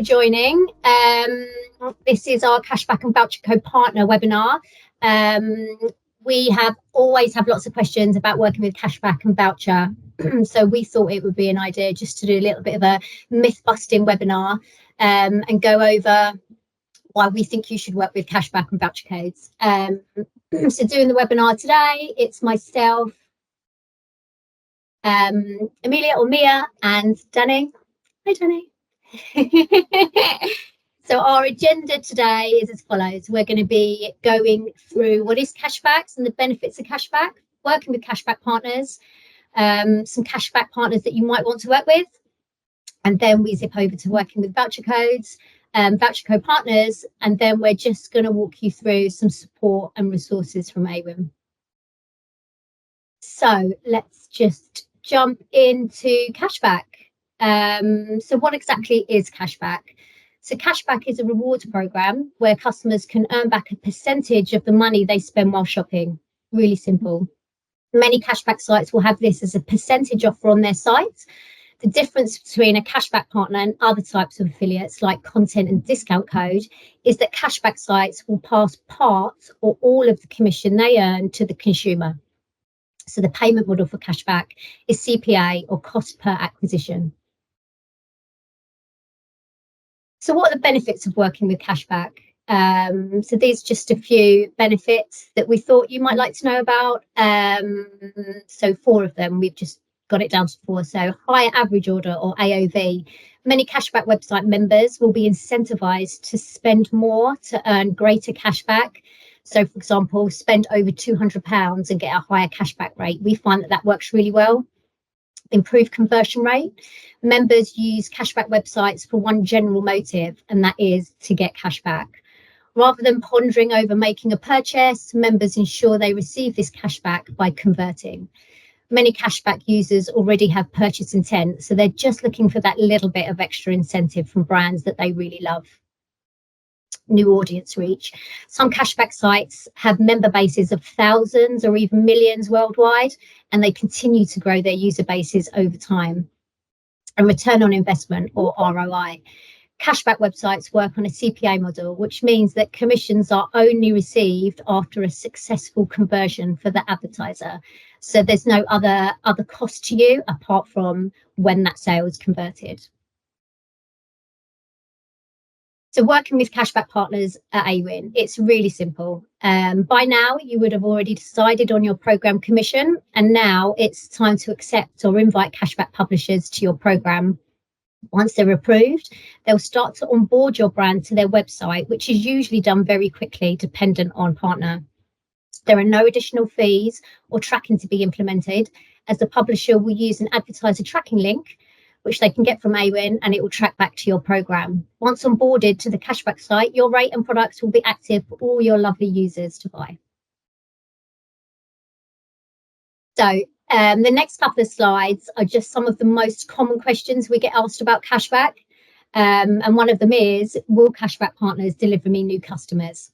for joining. This is our Cashback and Voucher Code Partner webinar. We always have lots of questions about working with Cashback and Voucher. So we thought it would be an idea just to do a little bit of a myth-busting webinar and go over why we think you should work with Cashback and Voucher codes. So doing the webinar today, it's myself, Amelia or Mia, and Danny. Hi, Danny. So our agenda today is as follows. We're going to be going through what is cashbacks and the benefits of cashback, working with cashback partners, some cashback partners that you might want to work with, and then we zip over to working with voucher codes, voucher code partners, and then we're just going to walk you through some support and resources from Awin. So let's just jump into cashback. So what exactly is cashback? So cashback is a rewards program where customers can earn back a percentage of the money they spend while shopping. Really simple. Many cashback sites will have this as a percentage offer on their sites. The difference between a cashback partner and other types of affiliates like content and discount code is that cashback sites will pass part or all of the commission they earn to the consumer. So the payment model for cashback is CPA, or cost per acquisition. So what are the benefits of working with cashback? So these are just a few benefits that we thought you might like to know about. So 4 of them, we've just got it down to 4. So higher average order, or AOV. Many cashback website members will be incentivized to spend more to earn greater cashback. So for example, spend over £200 and get a higher cashback rate. We find that works really well. Improved conversion rate. Members use cashback websites for one general motive, and that is to get cashback. Rather than pondering over making a purchase, members ensure they receive this cashback by converting. Many cashback users already have purchase intent, so they're just looking for that little bit of extra incentive from brands that they really love. New audience reach. Some cashback sites have member bases of thousands or even millions worldwide, and they continue to grow their user bases over time. And return on investment, or ROI. Cashback websites work on a CPA model, which means that commissions are only received after a successful conversion for the advertiser. So there's no other cost to you apart from when that sale is converted. So working with cashback partners at Awin, it's really simple. By now, you would have already decided on your program commission, and now it's time to accept or invite cashback publishers to your program. Once they're approved, they'll start to onboard your brand to their website, which is usually done very quickly, dependent on partner. There are no additional fees or tracking to be implemented, as the publisher will use an advertiser tracking link, which they can get from Awin, and it will track back to your program. Once onboarded to the cashback site, your rate and products will be active for all your lovely users to buy. So the next couple of slides are just some of the most common questions we get asked about cashback. And one of them is, will cashback partners deliver me new customers?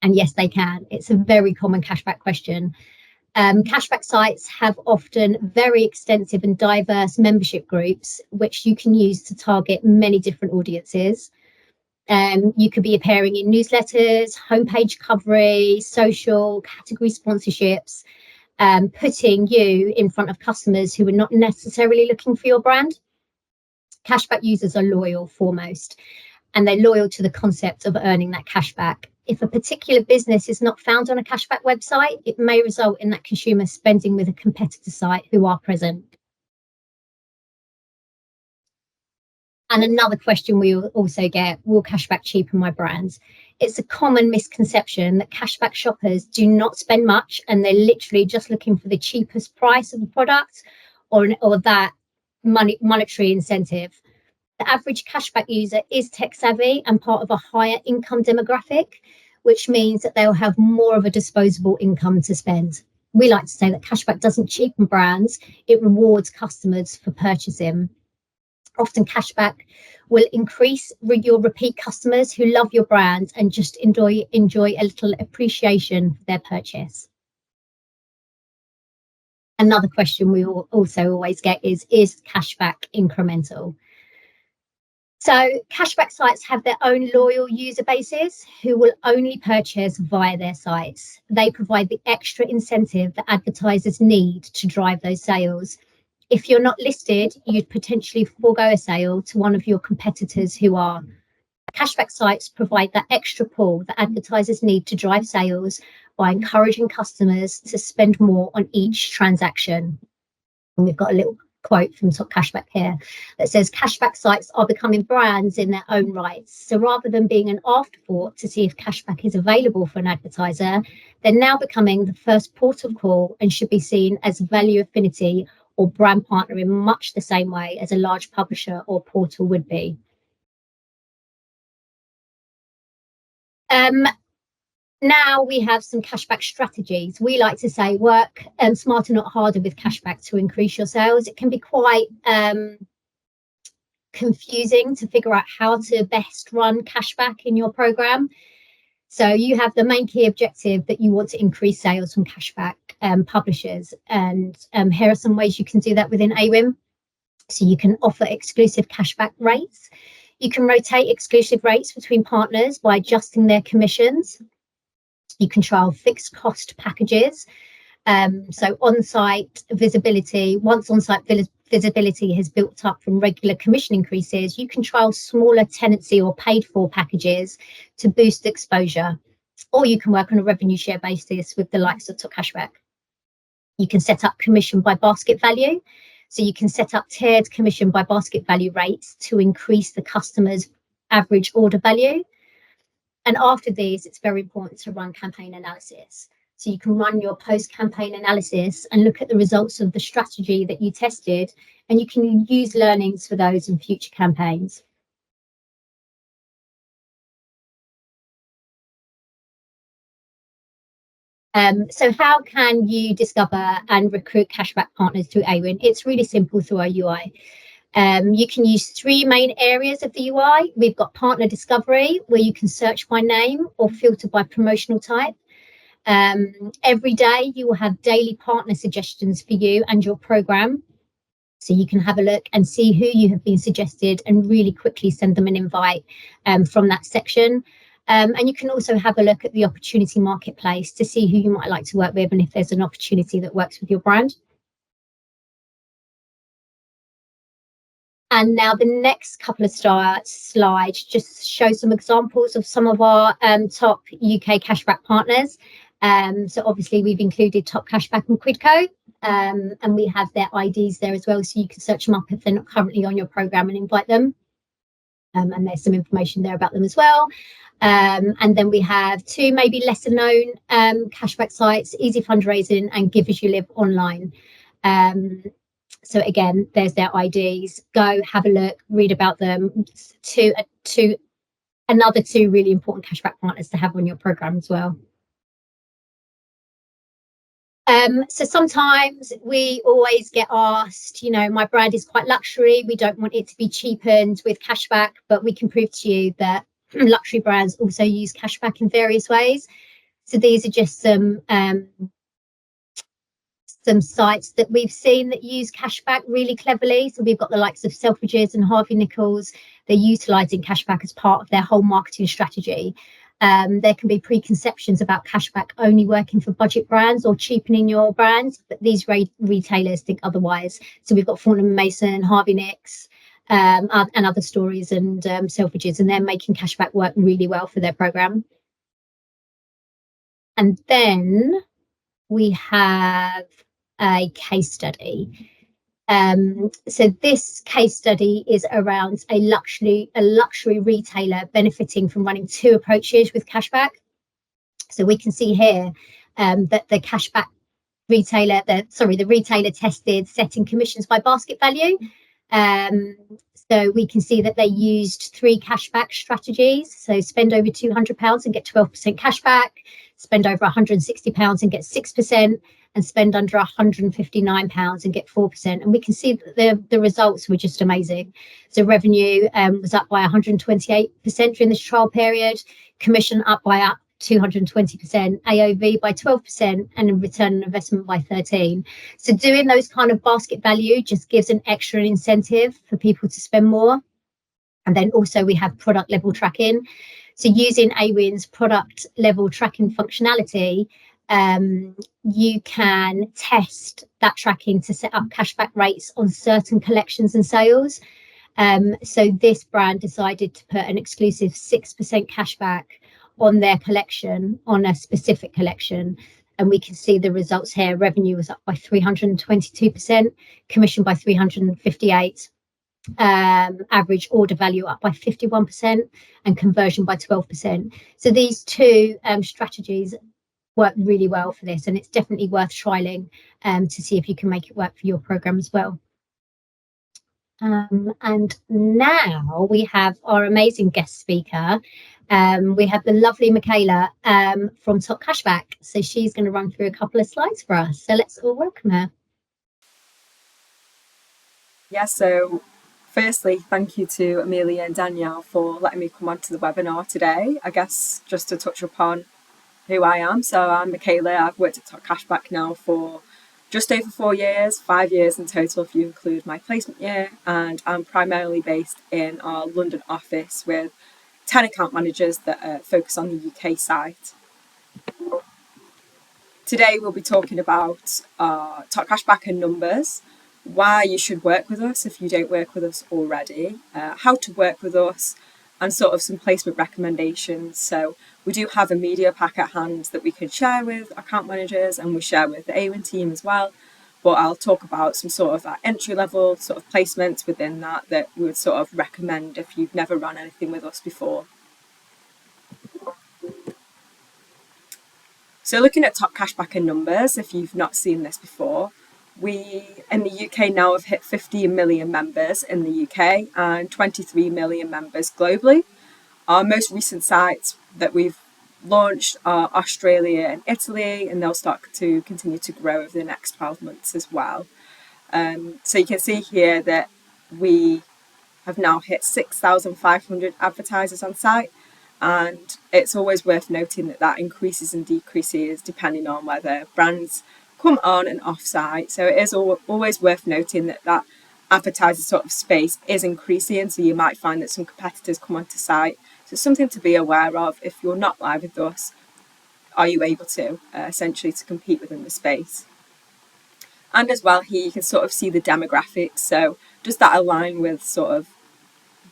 And yes, they can. It's a very common cashback question. Cashback sites have often very extensive and diverse membership groups, which you can use to target many different audiences. You could be appearing in newsletters, homepage coverage, social, category sponsorships, putting you in front of customers who are not necessarily looking for your brand. Cashback users are loyal foremost, and they're loyal to the concept of earning that cashback. If a particular business is not found on a cashback website, it may result in that consumer spending with a competitor site who are present. And another question we also get, will cashback cheapen my brand? It's a common misconception that cashback shoppers do not spend much, and they're literally just looking for the cheapest price of a product or that monetary incentive. The average cashback user is tech savvy and part of a higher income demographic, which means that they'll have more of a disposable income to spend. We like to say that cashback doesn't cheapen brands, it rewards customers for purchasing. Often cashback will increase your repeat customers who love your brand and just enjoy a little appreciation for their purchase. Another question we also always get is cashback incremental? So cashback sites have their own loyal user bases who will only purchase via their sites. They provide the extra incentive that advertisers need to drive those sales. If you're not listed, you'd potentially forego a sale to one of your competitors who are. Cashback sites provide that extra pull that advertisers need to drive sales by encouraging customers to spend more on each transaction. And we've got a little quote from TopCashback here that says cashback sites are becoming brands in their own rights. So rather than being an afterthought to see if cashback is available for an advertiser, they're now becoming the first port of call and should be seen as value affinity or brand partner in much the same way as a large publisher or portal would be. Now we have some cashback strategies. We like to say work smarter, not harder with cashback to increase your sales. It can be quite confusing to figure out how to best run cashback in your program. So you have the main key objective that you want to increase sales from cashback publishers. And here are some ways you can do that within Awin. So you can offer exclusive cashback rates. You can rotate exclusive rates between partners by adjusting their commissions. You can trial fixed cost packages. So on-site visibility, once on-site visibility has built up from regular commission increases, you can trial smaller tenancy or paid for packages to boost exposure. Or you can work on a revenue share basis with the likes of TopCashback. You can set up commission by basket value. So you can set up tiered commission by basket value rates to increase the customer's average order value. And after these, it's very important to run campaign analysis. So you can run your post-campaign analysis and look at the results of the strategy that you tested, and you can use learnings for those in future campaigns. So how can you discover and recruit cashback partners through Awin? It's really simple through our UI. You can use three main areas of the UI. We've got partner discovery, where you can search by name or filter by promotional type. Every day you will have daily partner suggestions for you and your program. So you can have a look and see who you have been suggested and really quickly send them an invite from that section. And you can also have a look at the opportunity marketplace to see who you might like to work with and if there's an opportunity that works with your brand. And now the next couple of slides just show some examples of some of our top UK cashback partners. So obviously we've included TopCashback and Quidco, and we have their IDs there as well, so you can search them up if they're not currently on your program and invite them. And there's some information there about them as well. And then we have two maybe lesser known cashback sites, Easy Fundraising and Give As You Live Online. So again, there's their IDs. Go have a look, read about them. Another two really important cashback partners to have on your program as well. So sometimes we always get asked, my brand is quite luxury. We don't want it to be cheapened with cashback, but we can prove to you that luxury brands also use cashback in various ways. So these are just some sites that we've seen that use cashback really cleverly. So we've got the likes of Selfridges and Harvey Nichols. They're utilising cashback as part of their whole marketing strategy. There can be preconceptions about cashback only working for budget brands or cheapening your brands, but these retailers think otherwise. So we've got Thornton & Mason, Harvey Nicks, and other stories, and Selfridges, and they're making cashback work really well for their program. And then we have a case study. So this case study is around a luxury retailer benefiting from running two approaches with cashback. So we can see here that the cashback retailer, the retailer tested setting commissions by basket value. So we can see that they used three cashback strategies. So spend over £200 and get 12% cashback, spend over £160 and get 6%, and spend under £159 and get 4%. And we can see that the results were just amazing. So revenue was up by 128% during this trial period, commission up by 220%, AOV by 12%, and a return on investment by 13%. So doing those kind of basket value just gives an extra incentive for people to spend more. And then also we have product level tracking. So using Awin's product level tracking functionality, you can test that tracking to set up cashback rates on certain collections and sales. So this brand decided to put an exclusive 6% cashback on their collection, on a specific collection. And we can see the results here. Revenue was up by 322%, commission by 358%. Average order value up by 51% and conversion by 12%. So these two strategies work really well for this, and it's definitely worth trialing to see if you can make it work for your program as well. And now we have our amazing guest speaker. We have the lovely Michaela from TopCashback. So she's going to run through a couple of slides for us. So let's all welcome her. Yeah, so firstly, thank you to Amelia and Danielle for letting me come onto the webinar today. I guess just to touch upon who I am. So I'm Michaela. I've worked at TopCashback now for just over 4 years, 5 years in total if you include my placement year. And I'm primarily based in our London office with 10 account managers that focus on the UK site. Today we'll be talking about TopCashback and numbers, why you should work with us if you don't work with us already, how to work with us, and sort of some placement recommendations. So we do have a media pack at hand that we can share with account managers, and we share with the Awin team as well. But I'll talk about some sort of entry level sort of placements within that we would sort of recommend if you've never run anything with us before. So looking at TopCashback and numbers, if you've not seen this before, we in the UK now have hit 15 million members in the UK and 23 million members globally. Our most recent sites that we've launched are Australia and Italy, and they'll start to continue to grow over the next 12 months as well. So you can see here that we have now hit 6,500 advertisers on site, and it's always worth noting that that increases and decreases depending on whether brands come on and off site. So it is always worth noting that that advertiser sort of space is increasing, so you might find that some competitors come onto site. So it's something to be aware of. If you're not live with us, are you able to essentially to compete within the space? And as well here you can sort of see the demographics. So does that align with sort of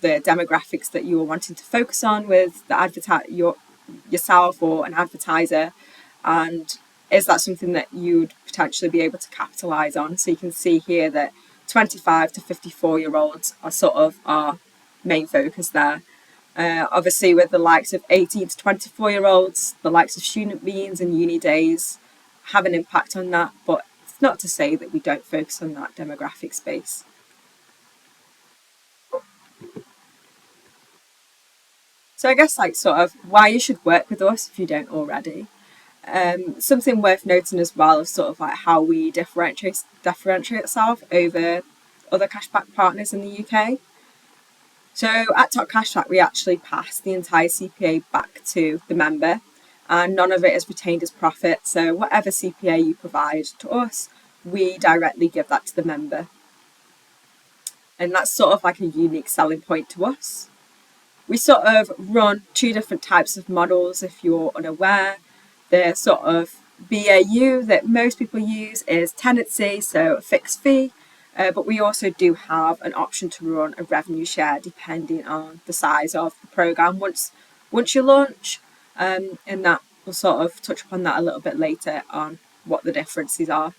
the demographics that you are wanting to focus on with the yourself or an advertiser, and is that something that you'd potentially be able to capitalize on? So you can see here that 25 to 54-year-olds are sort of our main focus there. Obviously with the likes of 18 to 24-year-olds, the likes of student beans and uni days have an impact on that, but it's not to say that we don't focus on that demographic space. So I guess like sort of why you should work with us if you don't already. Something worth noting as well is sort of like how we differentiate ourselves over other cashback partners in the UK. So at TopCashback, we actually pass the entire CPA back to the member, and none of it is retained as profit. So whatever CPA you provide to us, we directly give that to the member. And that's sort of like a unique selling point to us. We sort of run two different types of models if you're unaware. The sort of BAU that most people use is tenancy, so a fixed fee, but we also do have an option to run a revenue share depending on the size of the program once you launch, and that we'll sort of touch upon that a little bit later on what the differences are.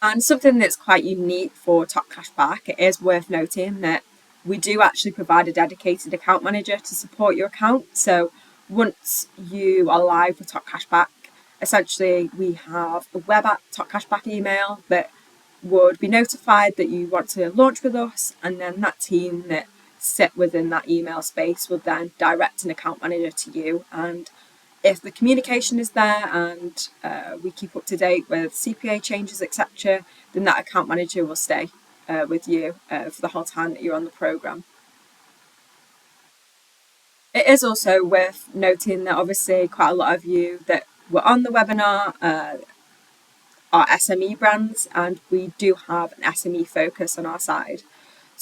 And something that's quite unique for TopCashback, it is worth noting that we do actually provide a dedicated account manager to support your account. So once you are live with TopCashback, essentially we have a web app, TopCashback email, that would be notified that you want to launch with us, and then that team that sit within that email space will then direct an account manager to you. And if the communication is there and we keep up to date with CPA changes, etc., then that account manager will stay with you for the whole time that you're on the program. It is also worth noting that obviously quite a lot of you that were on the webinar are SME brands, and we do have an SME focus on our side.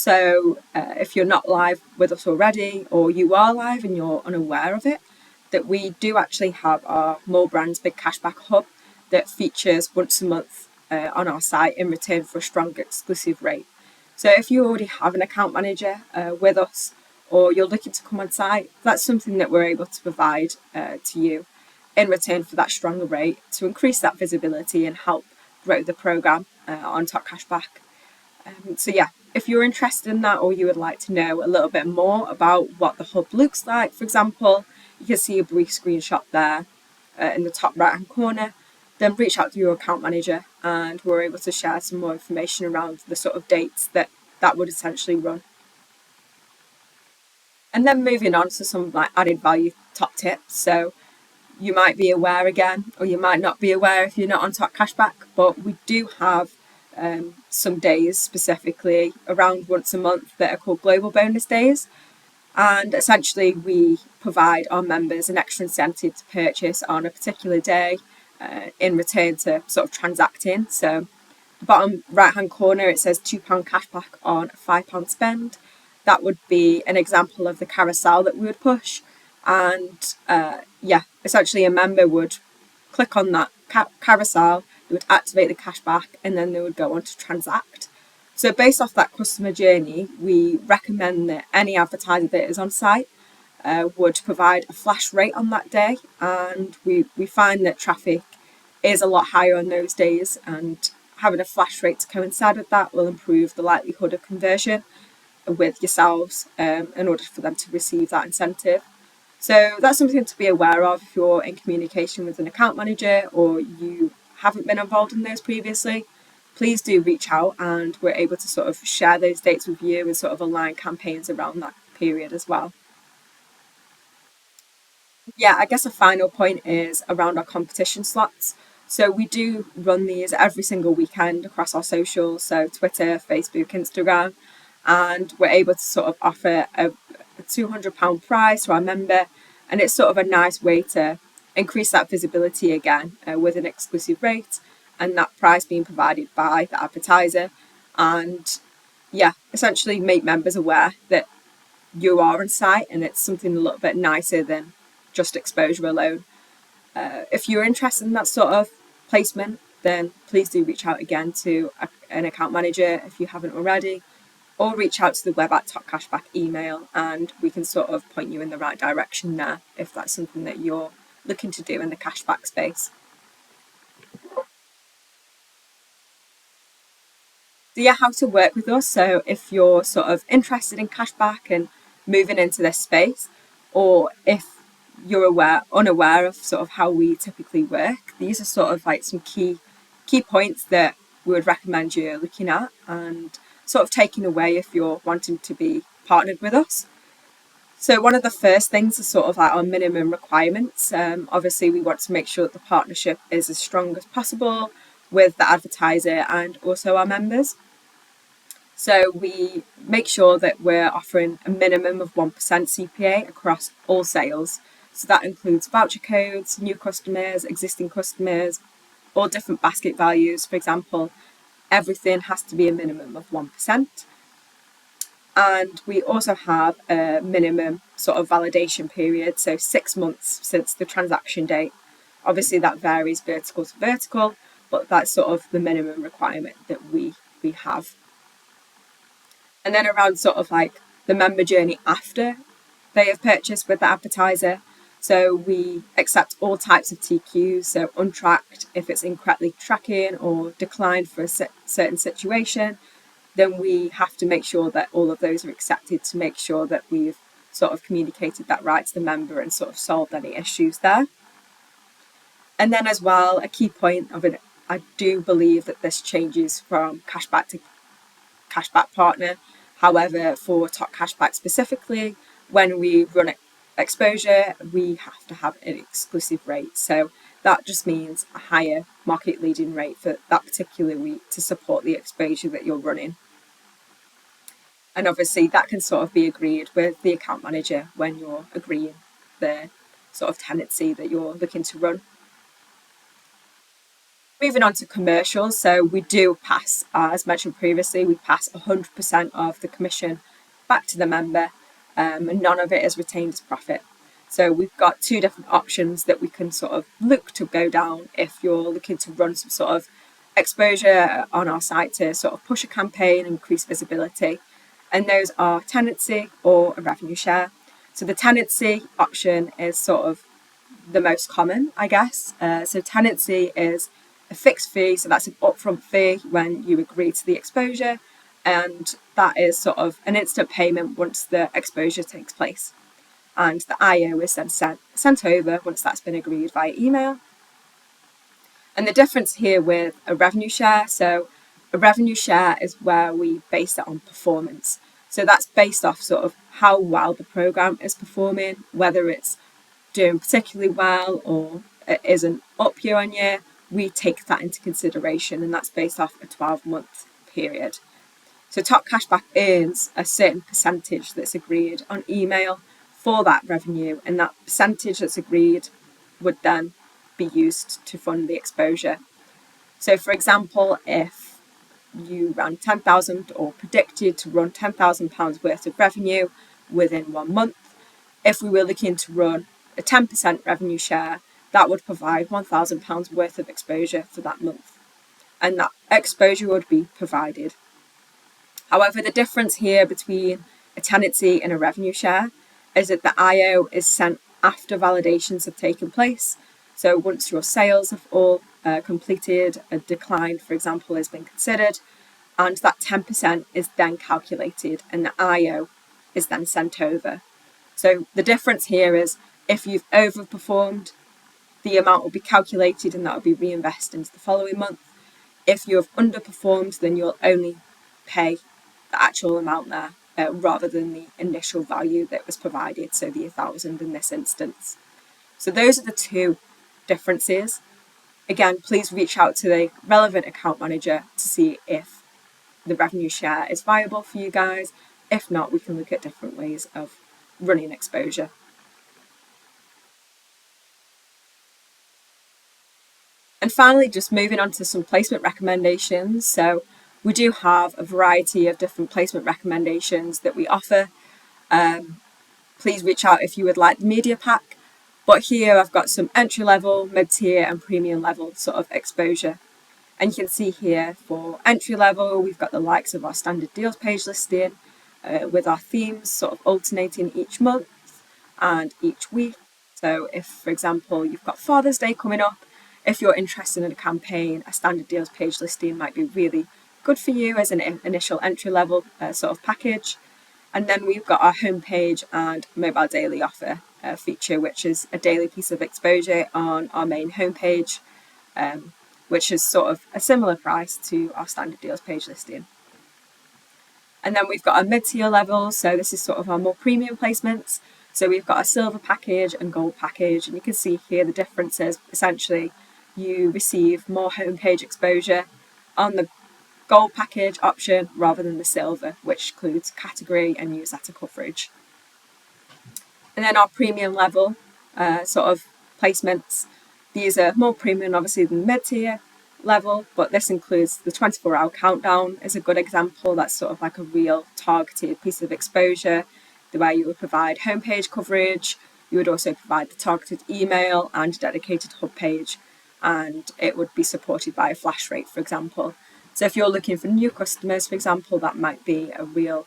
So if you're not live with us already, or you are live and you're unaware of it, that we do actually have our More Brands Big Cashback Hub that features once a month on our site in return for a strong exclusive rate. So if you already have an account manager with us, or you're looking to come on site, that's something that we're able to provide to you in return for that stronger rate to increase that visibility and help grow the program on TopCashback. So yeah, if you're interested in that, or you would like to know a little bit more about what the hub looks like, for example, you can see a brief screenshot there in the top right hand corner. Then reach out to your account manager and we're able to share some more information around the sort of dates that would essentially run. And then moving on to some like added value top tips. So you might be aware again, or you might not be aware if you're not on TopCashback, but we do have some days specifically around once a month that are called global bonus days. And essentially we provide our members an extra incentive to purchase on a particular day in return to sort of transacting. So the bottom right hand corner, it says £2 cashback on a £5 spend. That would be an example of the carousel that we would push. And essentially a member would click on that carousel, they would activate the cashback, and then they would go on to transact. So based off that customer journey, we recommend that any advertiser that is on site would provide a flash rate on that day. And we find that traffic is a lot higher on those days, and having a flash rate to coincide with that will improve the likelihood of conversion with yourselves in order for them to receive that incentive. So that's something to be aware of if you're in communication with an account manager or you haven't been involved in those previously. Please do reach out and we're able to sort of share those dates with you and sort of align campaigns around that period as well. Yeah, I guess a final point is around our competition slots. So we do run these every single weekend across our socials, so Twitter, Facebook, Instagram, and we're able to sort of offer a £200 prize to our member, and it's sort of a nice way to increase that visibility again with an exclusive rate, and that prize being provided by the advertiser, and yeah, essentially make members aware that you are on site and it's something a little bit nicer than just exposure alone. If you're interested in that sort of placement, then please do reach out again to an account manager if you haven't already, or reach out to the web at TopCashback email and we can sort of point you in the right direction there if that's something that you're looking to do in the cashback space. So yeah, how to work with us. So if you're sort of interested in cashback and moving into this space, or if you're unaware of sort of how we typically work, these are sort of like some key points that we would recommend you looking at and sort of taking away if you're wanting to be partnered with us. So one of the first things is sort of like our minimum requirements. Obviously, we want to make sure that the partnership is as strong as possible with the advertiser and also our members. So we make sure that we're offering a minimum of 1% CPA across all sales. So that includes voucher codes, new customers, existing customers, all different basket values. For example, everything has to be a minimum of 1%. And we also have a minimum sort of validation period, so 6 months since the transaction date. Obviously that varies vertical to vertical, but that's sort of the minimum requirement that we have. And then around sort of like the member journey after they have purchased with the advertiser. So we accept all types of TQs, so untracked if it's incorrectly tracking or declined for a certain situation, then we have to make sure that all of those are accepted to make sure that we've sort of communicated that right to the member and sort of solved any issues there. And then as well, a key point of it, I do believe that this changes from cashback to cashback partner. However, for TopCashback specifically, when we run exposure, we have to have an exclusive rate. So that just means a higher market leading rate for that particular week to support the exposure that you're running. And obviously that can sort of be agreed with the account manager when you're agreeing the sort of tenancy that you're looking to run. Moving on to commercials, so we do pass, as mentioned previously, we pass 100% of the commission back to the member, and none of it is retained as profit. So we've got two different options that we can sort of look to go down if you're looking to run some sort of exposure on our site to sort of push a campaign and increase visibility. And those are tenancy or a revenue share. So the tenancy option is sort of the most common, I guess. So tenancy is a fixed fee, so that's an upfront fee when you agree to the exposure, and that is sort of an instant payment once the exposure takes place. And the IO is then sent over once that's been agreed via email. And the difference here with a revenue share, so a revenue share is where we base it on performance. So that's based off sort of how well the program is performing, whether it's doing particularly well or it isn't up year on year. We take that into consideration, and that's based off a 12-month period. So TopCashback earns a certain percentage that's agreed on email for that revenue, and that percentage that's agreed would then be used to fund the exposure. So for example, if you ran 10,000 or predicted to run £10,000 worth of revenue within 1 month, if we were looking to run a 10% revenue share, that would provide £1,000 worth of exposure for that month, and that exposure would be provided. However, the difference here between a tenancy and a revenue share is that the IO is sent after validations have taken place. So once your sales have all completed, a decline, for example, has been considered, and that 10% is then calculated and the IO is then sent over. So the difference here is if you've overperformed, the amount will be calculated and that will be reinvested into the following month. If you have underperformed, then you'll only pay the actual amount there rather than the initial value that was provided, so the 1,000 in this instance. So those are the two differences. Again, please reach out to the relevant account manager to see if the revenue share is viable for you guys. If not, we can look at different ways of running exposure. And finally, just moving on to some placement recommendations. So we do have a variety of different placement recommendations that we offer. Please reach out if you would like the media pack. But here I've got some entry level, mid-tier and premium level sort of exposure. And you can see here for entry level, we've got the likes of our standard deals page listing with our themes sort of alternating each month and each week. So if, for example, you've got Father's Day coming up, if you're interested in a campaign, a standard deals page listing might be really good for you as an initial entry level sort of package. And then we've got our homepage and mobile daily offer feature, which is a daily piece of exposure on our main homepage, which is sort of a similar price to our standard deals page listing. And then we've got our mid-tier level, so this is sort of our more premium placements. So we've got a silver package and gold package, and you can see here the differences. Essentially, you receive more homepage exposure on the gold package option rather than the silver, which includes category and newsletter coverage. And then our premium level sort of placements, these are more premium obviously than mid-tier level, but this includes the 24-hour countdown is a good example. That's sort of like a real targeted piece of exposure where you would provide homepage coverage, you would also provide the targeted email and dedicated hub page, and it would be supported by a flash rate, for example. So if you're looking for new customers, for example, that might be a real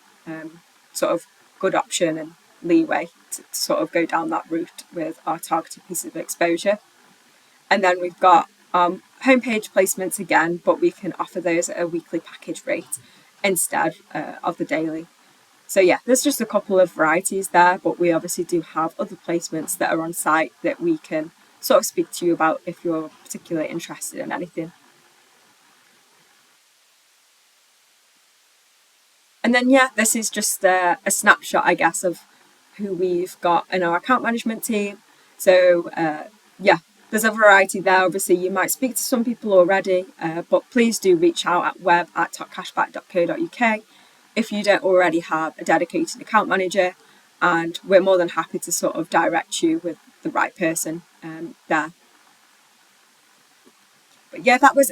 sort of good option and leeway to sort of go down that route with our targeted pieces of exposure. And then we've got homepage placements again, but we can offer those at a weekly package rate instead of the daily. So yeah, there's just a couple of varieties there, but we obviously do have other placements that are on site that we can sort of speak to you about if you're particularly interested in anything. And then yeah, this is just a snapshot, I guess, of who we've got in our account management team. So yeah, there's a variety there. Obviously, you might speak to some people already, but please do reach out at web@topcashback.co.uk if you don't already have a dedicated account manager, and we're more than happy to sort of direct you with the right person there. But yeah, that was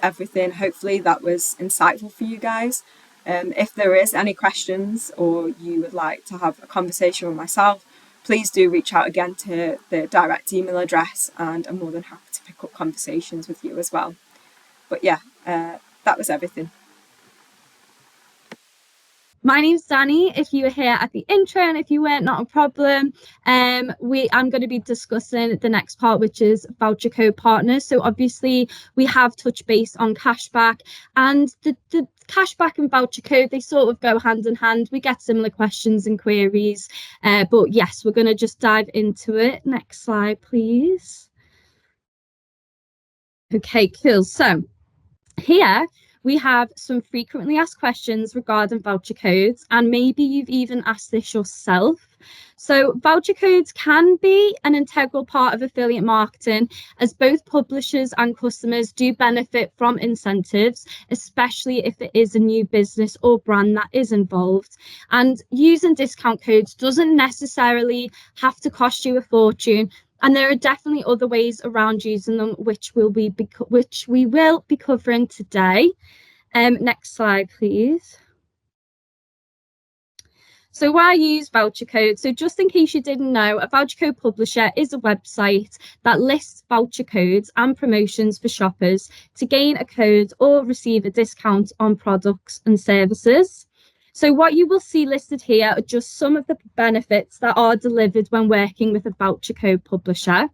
everything. Hopefully that was insightful for you guys. If there is any questions or you would like to have a conversation with myself, please do reach out again to the direct email address, and I'm more than happy to pick up conversations with you as well. But yeah, that was everything. My name's Danny. If you were here at the intro, and if you weren't, not a problem. I'm going to be discussing the next part, which is voucher code partners. So obviously we have touched base on cashback, and the cashback and voucher code, they sort of go hand in hand. We get similar questions and queries, but yes, we're going to just dive into it. Next slide, please. Okay, cool. So here we have some frequently asked questions regarding voucher codes, and maybe you've even asked this yourself. So voucher codes can be an integral part of affiliate marketing, as both publishers and customers do benefit from incentives, especially if it is a new business or brand that is involved. And using discount codes doesn't necessarily have to cost you a fortune. And there are definitely other ways around using them, which we will be covering today. Next slide, please. So why use voucher codes? So just in case you didn't know, a voucher code publisher is a website that lists voucher codes and promotions for shoppers to gain a code or receive a discount on products and services. So what you will see listed here are just some of the benefits that are delivered when working with a voucher code publisher.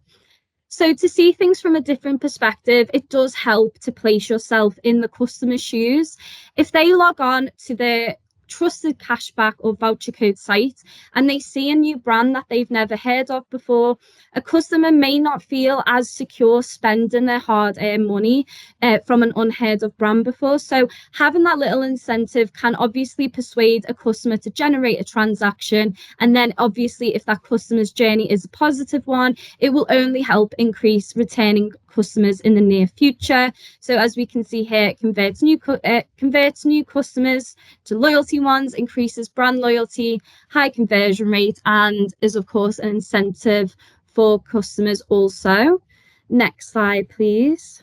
So to see things from a different perspective, it does help to place yourself in the customer's shoes. If they log on to the trusted cashback or voucher code site and they see a new brand that they've never heard of before, a customer may not feel as secure spending their hard-earned money from an unheard of brand before. So having that little incentive can obviously persuade a customer to generate a transaction. And then obviously if that customer's journey is a positive one, it will only help increase returning customers in the near future. So as we can see here, it converts new customers to loyalty ones, increases brand loyalty, high conversion rate, and is of course an incentive for customers also. Next slide, please.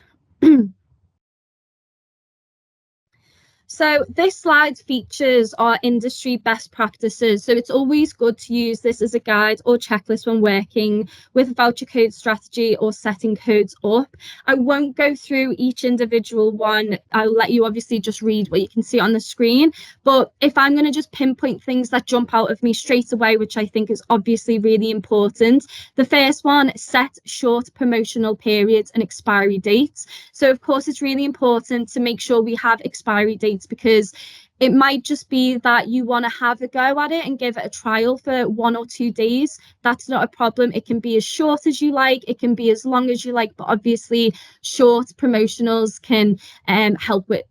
So this slide features our industry best practices. So it's always good to use this as a guide or checklist when working with a voucher code strategy or setting codes up. I won't go through each individual one. I'll let you obviously just read what you can see on the screen. But if I'm going to just pinpoint things that jump out of me straight away, which I think is obviously really important. The first one, set short promotional periods and expiry dates. So of course, it's really important to make sure we have expiry dates, because it might just be that you want to have a go at it and give it a trial for 1 or 2 days. That's not a problem. It can be as short as you like. It can be as long as you like. But obviously, short promotionals can help with,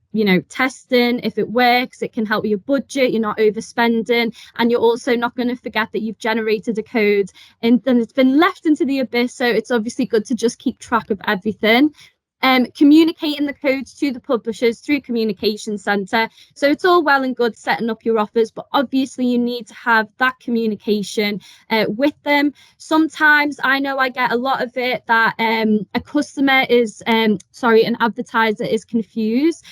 testing. If it works, it can help with your budget. You're not overspending. And you're also not going to forget that you've generated a code and then it's been left into the abyss. So it's obviously good to just keep track of everything. Communicating the codes to the publishers through communication center. So it's all well and good setting up your offers, but obviously you need to have that communication with them. Sometimes I know I get a lot of it that a customer is an advertiser is confused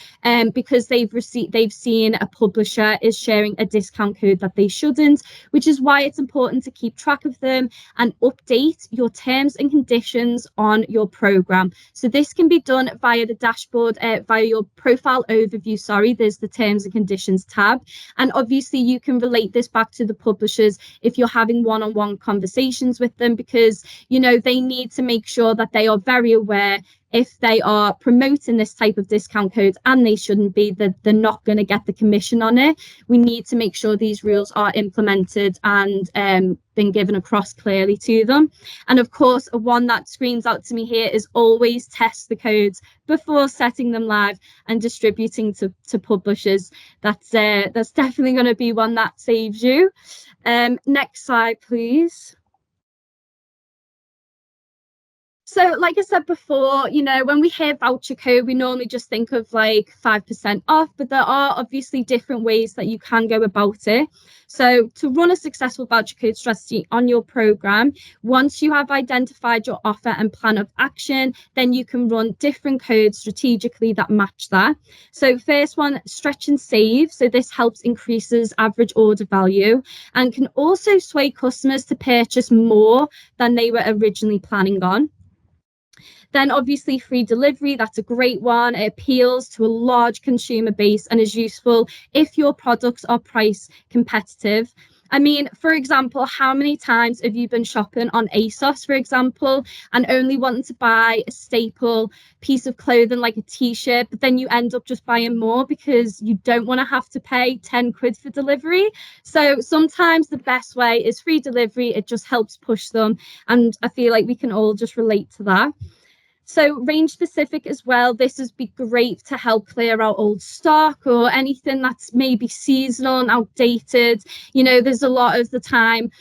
because they've seen a publisher is sharing a discount code that they shouldn't, which is why it's important to keep track of them and update your terms and conditions on your program. So this can be done via the dashboard, via your profile overview. There's the terms and conditions tab. And obviously you can relate this back to the publishers if you're having one-on-one conversations with them, because, they need to make sure that they are very aware if they are promoting this type of discount code, and they shouldn't be, that they're not going to get the commission on it. We need to make sure these rules are implemented and been given across clearly to them. And of course, one that screams out to me here is always test the codes before setting them live and distributing to publishers. That's definitely going to be one that saves you. Next slide, please. So, like I said before, when we hear voucher code, we normally just think of like 5% off, but there are obviously different ways that you can go about it. So, to run a successful voucher code strategy on your program, once you have identified your offer and plan of action, then you can run different codes strategically that match that. So, first one, stretch and save. So, this helps increases average order value and can also sway customers to purchase more than they were originally planning on. Then obviously free delivery, that's a great one. It appeals to a large consumer base and is useful if your products are price competitive. I mean, for example, how many times have you been shopping on ASOS, for example, and only wanting to buy a staple piece of clothing like a t-shirt, but then you end up just buying more because you don't want to have to pay 10 quid for delivery? So sometimes the best way is free delivery. It just helps push them. And I feel like we can all just relate to that. So range specific as well. This would be great to help clear out old stock or anything that's maybe seasonal and outdated. There's a lot of the time,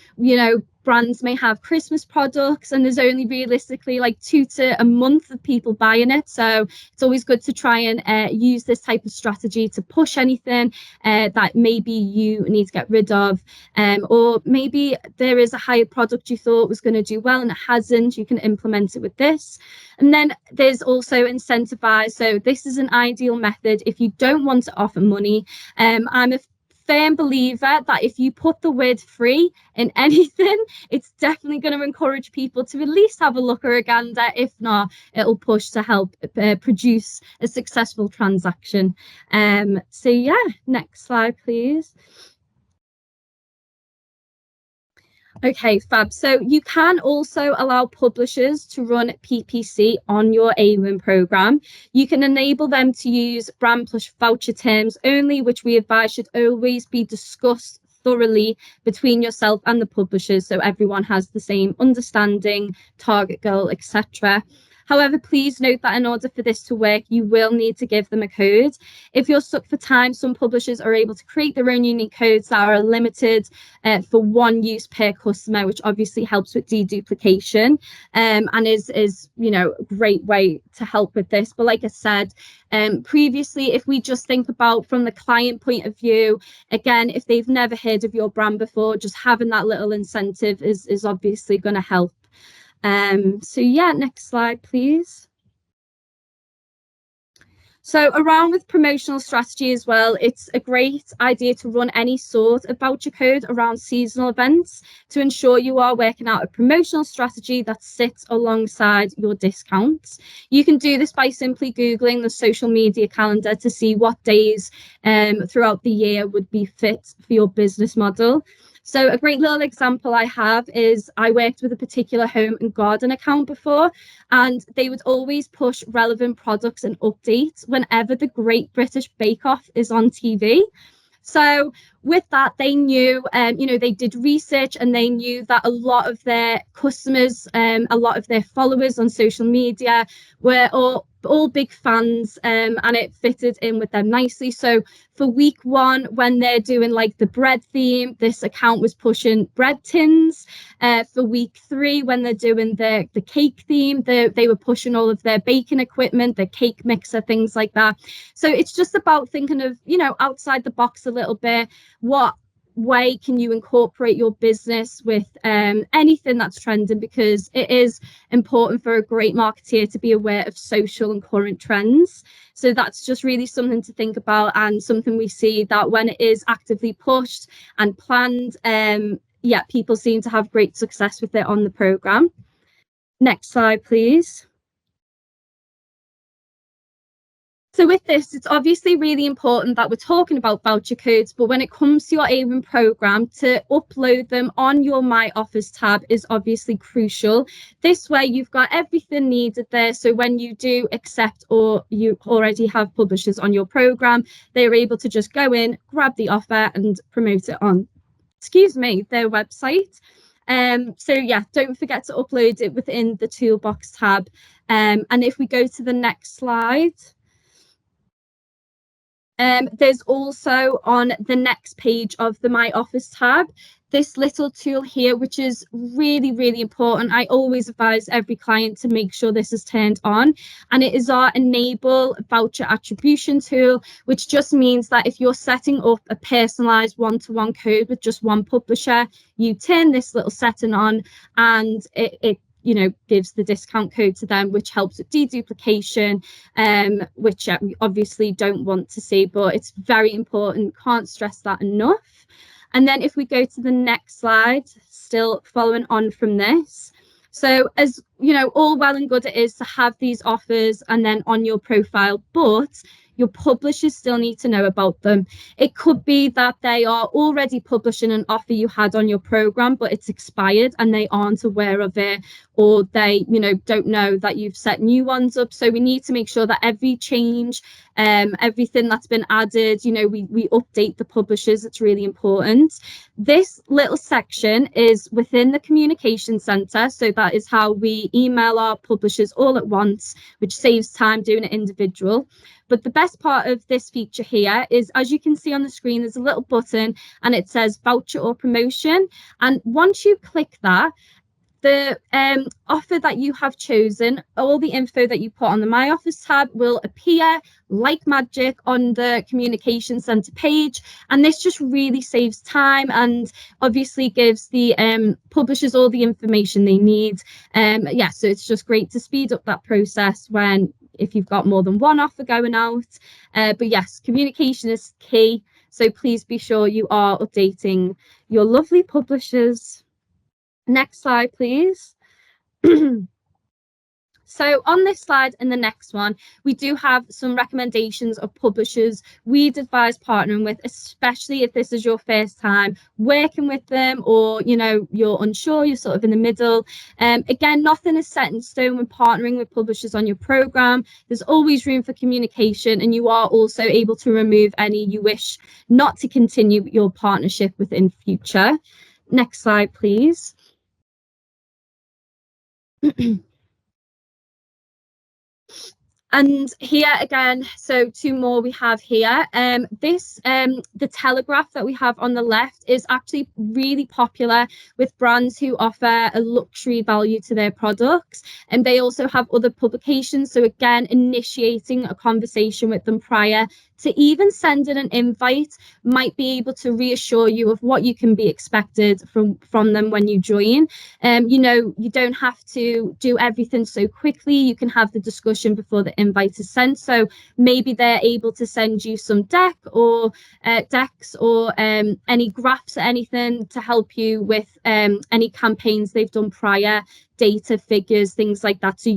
brands may have Christmas products and there's only realistically like 2 to a month of people buying it. So it's always good to try and use this type of strategy to push anything that maybe you need to get rid of. Or maybe there is a higher product you thought was going to do well and it hasn't. You can implement it with this. And then there's also incentivize. So this is an ideal method if you don't want to offer money. I'm a firm believer that if you put the word free in anything, it's definitely going to encourage people to at least have a look or a gander. If not, it'll push to help produce a successful transaction. So yeah, next slide, please. Okay, fab. So you can also allow publishers to run PPC on your Awin program. You can enable them to use brand plus voucher terms only, which we advise should always be discussed thoroughly between yourself and the publishers so everyone has the same understanding, target goal, etc. However, please note that in order for this to work, you will need to give them a code. If you're stuck for time, some publishers are able to create their own unique codes that are limited for one use per customer, which obviously helps with deduplication and is a great way to help with this. But like I said previously, if we just think about from the client point of view, again, if they've never heard of your brand before, just having that little incentive is obviously going to help. So yeah, next slide, please. So around with promotional strategy as well, it's a great idea to run any sort of voucher code around seasonal events to ensure you are working out a promotional strategy that sits alongside your discounts. You can do this by simply Googling the social media calendar to see what days throughout the year would be fit for your business model. So a great little example I have is I worked with a particular home and garden account before, and they would always push relevant products and updates whenever the Great British Bake Off is on TV. So with that, they knew, they did research and they knew that a lot of their customers, a lot of their followers on social media were all big fans and it fitted in with them nicely. So for week 1, when they're doing like the bread theme, this account was pushing bread tins. For week 3, when they're doing the cake theme, they were pushing all of their baking equipment, the cake mixer, things like that. So it's just about thinking of, outside the box a little bit. What way can you incorporate your business with anything that's trending, because it is important for a great marketeer to be aware of social and current trends. So that's just really something to think about, and something we see that when it is actively pushed and planned, people seem to have great success with it on the program. Next slide, please. So with this, it's obviously really important that we're talking about voucher codes, but when it comes to your Awin program, to upload them on your My Offers tab is obviously crucial. This way you've got everything needed there. So when you do accept or you already have publishers on your program, they're able to just go in, grab the offer and promote it on, their website. So yeah, don't forget to upload it within the toolbox tab. And if we go to the next slide, there's also on the next page of the My Offers tab, this little tool here, which is really, really important. I always advise every client to make sure this is turned on, and it is our enable voucher attribution tool, which just means that if you're setting up a personalized one-to-one code with just one publisher, you turn this little setting on, and it gives the discount code to them, which helps with deduplication, which we obviously don't want to see, but it's very important. Can't stress that enough. And then if we go to the next slide, still following on from this. So as all well and good it is to have these offers and then on your profile, but your publishers still need to know about them. It could be that they are already publishing an offer you had on your program, but it's expired and they aren't aware of it, or they, don't know that you've set new ones up. So we need to make sure that every change, everything that's been added, we update the publishers. It's really important. This little section is within the communication center. So that is how we email our publishers all at once, which saves time doing it individual. But the best part of this feature here is, as you can see on the screen, there's a little button and it says voucher or promotion. And once you click that, the offer that you have chosen, all the info that you put on the My Offers tab will appear like magic on the communication center page. And this just really saves time and obviously gives the publishers all the information they need. So it's just great to speed up that process if you've got more than one offer going out. But yes, communication is key. So please be sure you are updating your lovely publishers. Next slide, please. So on this slide and the next one, we do have some recommendations of publishers we'd advise partnering with, especially if this is your first time working with them, or you're unsure, you're sort of in the middle. Again, nothing is set in stone when partnering with publishers on your program. There's always room for communication, and you are also able to remove any you wish not to continue your partnership with in future. Next slide, please. And here again, so two more we have here. The Telegraph that we have on the left is actually really popular with brands who offer a luxury value to their products. And they also have other publications. So again, initiating a conversation with them prior to even sending an invite might be able to reassure you of what you can be expected from them when you join. You don't have to do everything so quickly. You can have the discussion before the invite is sent. So maybe they're able to send you some decks or any graphs or anything to help you with any campaigns they've done prior, data, figures, things like that, so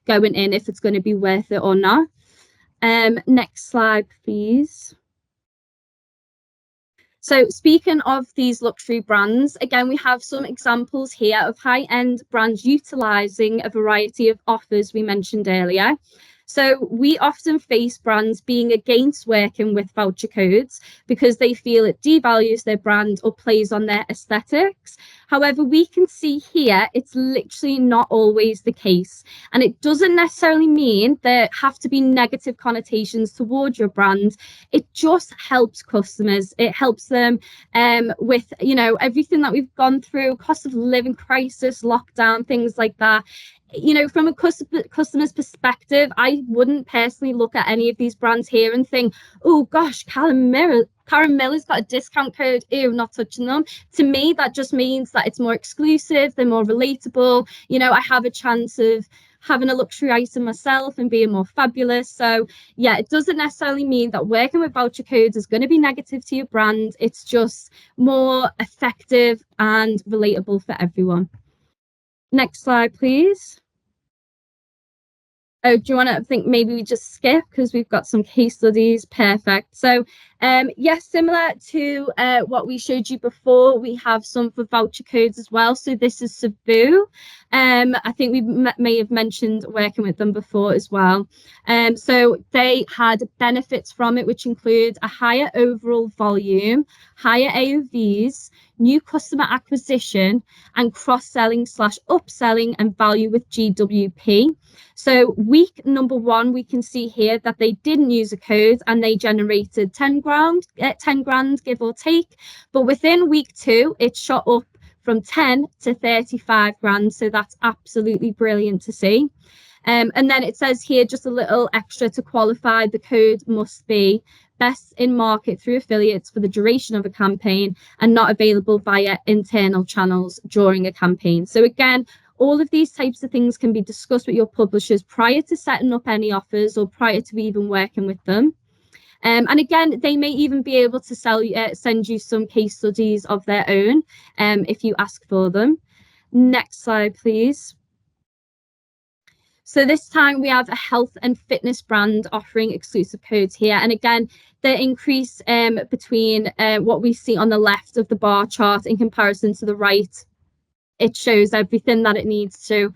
going in if it's going to be worth it or not. Next slide, please. So speaking of these luxury brands, again, we have some examples here of high-end brands utilizing a variety of offers we mentioned earlier. So we often face brands being against working with voucher codes because they feel it devalues their brand or plays on their aesthetics. However, we can see here it's literally not always the case. And it doesn't necessarily mean there have to be negative connotations towards your brand. It just helps customers. It helps them with, everything that we've gone through, cost of living crisis, lockdown, things like that. From a customer's perspective, I wouldn't personally look at any of these brands here and think, oh gosh, Karen Miller's got a discount code, ew, not touching them. To me, that just means that it's more exclusive, they're more relatable. I have a chance of having a luxury item myself and being more fabulous. So yeah, it doesn't necessarily mean that working with voucher codes is going to be negative to your brand. It's just more effective and relatable for everyone. Next slide, please. Oh, do you want to think maybe we just skip because we've got some case studies? Perfect. So yes, similar to what we showed you before, we have some for voucher codes as well. So this is Cebu. I think we may have mentioned working with them before as well. So they had benefits from it, which include a higher overall volume, higher AOVs, new customer acquisition, and cross-selling slash upselling and value with GWP. So week number 1, we can see here that they didn't use a code and they generated 10 grand, give or take. But within week 2, it shot up from 10 to 35 grand. So that's absolutely brilliant to see. And then it says here just a little extra to qualify. The code must be best in market through affiliates for the duration of a campaign and not available via internal channels during a campaign. So again, all of these types of things can be discussed with your publishers prior to setting up any offers or prior to even working with them. And again, they may even be able to send you some case studies of their own if you ask for them. Next slide, please. So this time we have a health and fitness brand offering exclusive codes here. And again, the increase between what we see on the left of the bar chart in comparison to the right, it shows everything that it needs to.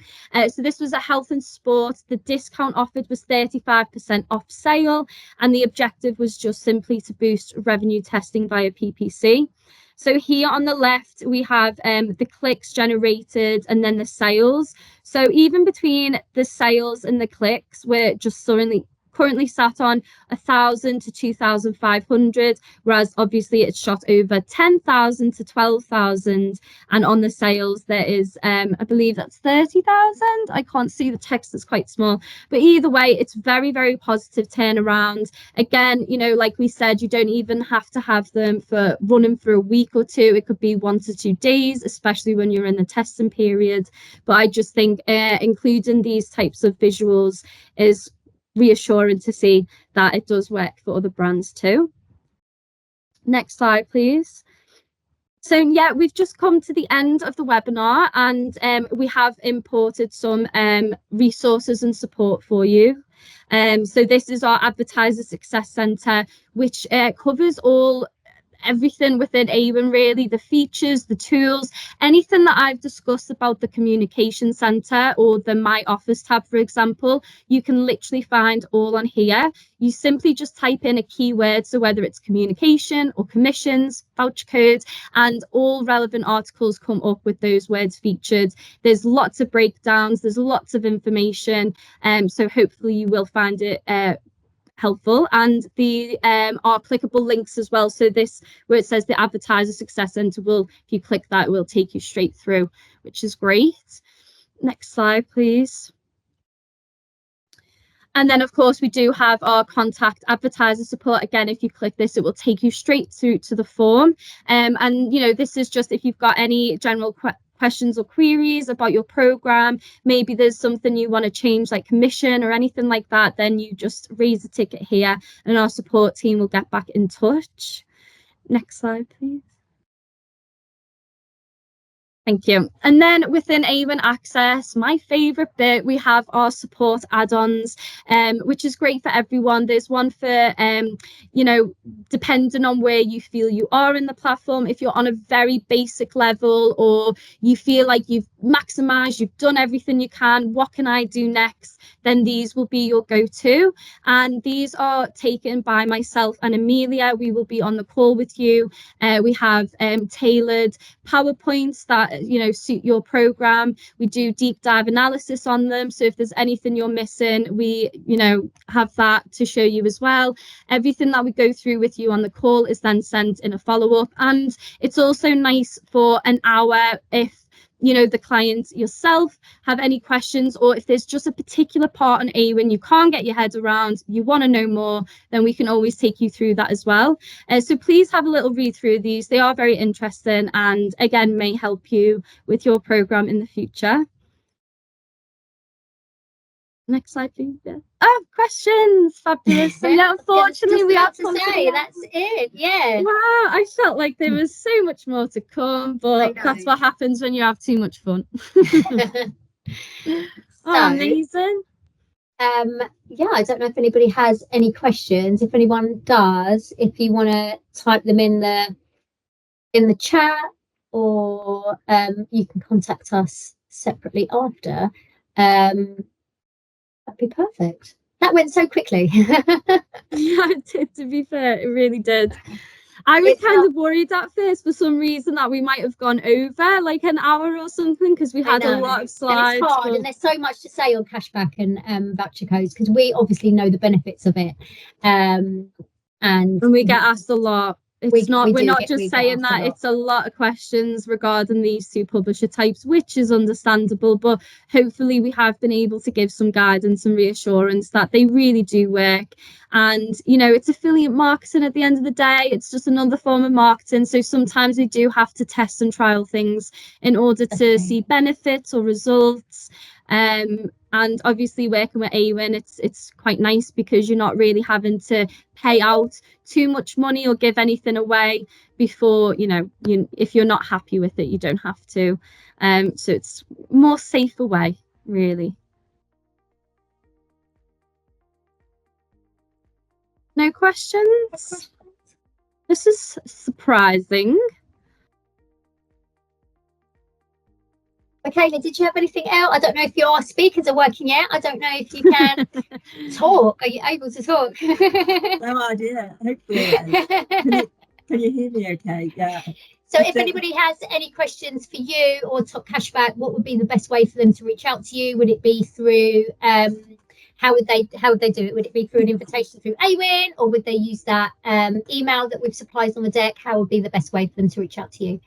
So this was a health and sport. The discount offered was 35% off sale, and the objective was just simply to boost revenue testing via PPC. So here on the left, we have the clicks generated and then the sales. So even between the sales and the clicks, we're just currently sat on 1,000 to 2,500, whereas obviously it's shot over 10,000 to 12,000, and on the sales there is I believe that's 30,000. I can't see the text, it's quite small, but either way it's very, very positive turnaround. Again, you know, like we said, you don't even have to have them for running for a week or two. It could be 1 to 2 days, especially when you're in the testing period. But I just think including these types of visuals is reassuring to see that it does work for other brands too. Next slide, please. So yeah, we've just come to the end of the webinar, and we have imported some resources and support for you. So this is our Advertiser Success Centre, which covers everything within Awin, really, the features, the tools, anything that I've discussed about the communication center or the My Offers tab, for example, you can literally find all on here. You simply just type in a keyword, so whether it's communication or commissions, voucher codes, and all relevant articles come up with those words featured. There's lots of breakdowns, there's lots of information, so hopefully you will find it helpful, and the are applicable links as well. So this, where it says the Advertiser Success Centre, will, if you click that, it will take you straight through, which is great. Next slide, please. And then, of course, we do have our contact advertiser support. Again, if you click this, it will take you straight through to the form. And, you know, this is just if you've got any general questions or queries about your program, maybe there's something you want to change, like commission or anything like that, then you just raise a ticket here and our support team will get back in touch. Next slide, please. Thank you. And then within Awin Access, my favourite bit, we have our support add-ons, which is great for everyone. There's one for, you know, depending on where you feel you are in the platform. If you're on a very basic level, or you feel like you've maximised, you've done everything you can, what can I do next? Then these will be your go-to. And these are taken by myself and Amelia. We will be on the call with you. We have tailored PowerPoints that, you know, suit your program. We do deep dive analysis on them, so if there's anything you're missing, we, you know, have that to show you as well. Everything that we go through with you on the call is then sent in a follow-up, and it's also nice for an hour if, you know, the client yourself have any questions, or if there's just a particular part on Awin you can't get your head around, you want to know more, then we can always take you through that as well. So please have a little read through these. They are very interesting and again may help you with your program in the future. Next slide, please. Yeah. Oh, questions! Fabulous. So yeah, unfortunately we have to say that's it. Yeah. Wow, I felt like there was so much more to come, but that's what happens when you have too much fun. Oh, amazing. Yeah, I don't know if anybody has any questions. If anyone does, if you want to type them in the chat, or you can contact us separately after. That'd be perfect. That went so quickly. Yeah, it did, to be fair, it really did. I was It's kind not- of worried at first for some reason that we might have gone over like an hour or something because we I had a know. lot of And slides. it's hard, but- and there's so much to say on cashback and voucher codes because we obviously know the benefits of it. And we get asked a lot. We're not just we get saying asked a that, lot. it's a lot of questions regarding these two publisher types, which is understandable, but hopefully we have been able to give some guidance and reassurance that they really do work. And it's affiliate marketing at the end of the day. It's just another form of marketing, so sometimes we do have to test and trial things in order to see benefits or results. And obviously working with Awin, it's quite nice because you're not really having to pay out too much money or give anything away before, if you're not happy with it, you don't have to. So it's more safer way, really. No questions? This is surprising. Okay, did you have anything else? I don't know if your speakers are working yet. I don't know if you can talk. Are you able to talk? No idea. Hopefully, can you hear me okay? Yeah. So if anybody has any questions for you or TopCashback, what would be the best way for them to reach out to you? Would it be through how would they do it? Would it be through an invitation through Awin, or would they use that email that we've supplied on the deck? How would be the best way for them to reach out to you?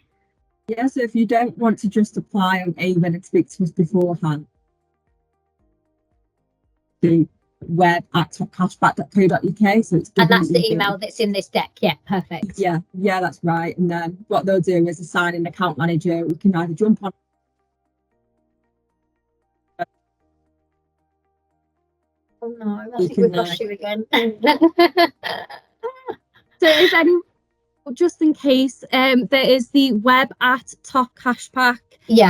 Yeah, so if you don't want to just apply on Awin and speak to us beforehand, the web at topcashback.co.uk. So it's and that's the email that's in this deck. Yeah, perfect. Yeah, that's right. And then what they'll do is assign an account manager. We can either jump on. Oh no, I think we've lost you again. So if any, just in case, there is the web at TopCashback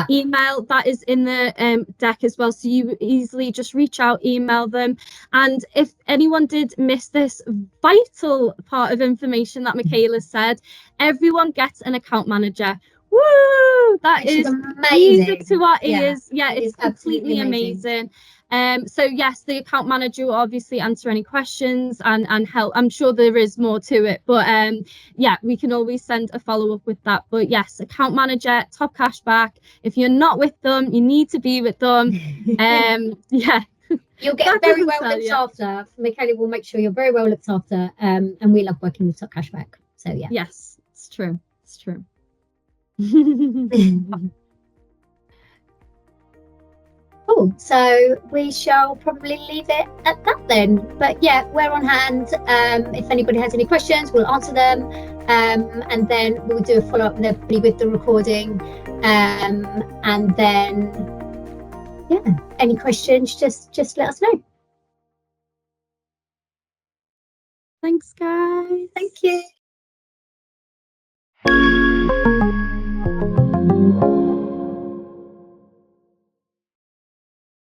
email that is in the deck as well, so you easily just reach out, email them. And if anyone did miss this vital part of information that Michaela said, everyone gets an account manager. Woo! That is music to our ears. Yeah, it's completely amazing. So yes, the account manager will obviously answer any questions and help. I'm sure there is more to it, but yeah, we can always send a follow-up with that. But yes, account manager, TopCashback. If you're not with them, you need to be with them. Yeah. You'll get very well looked after. Michaela will make sure you're very well looked after. And we love working with TopCashback. So yeah. Yes, it's true. It's true. Cool. So we shall probably leave it at that then. But yeah, we're on hand. If anybody has any questions, we'll answer them. And then we'll do a follow-up with everybody with the recording. And then yeah, any questions, just let us know. Thanks, guys. Thank you.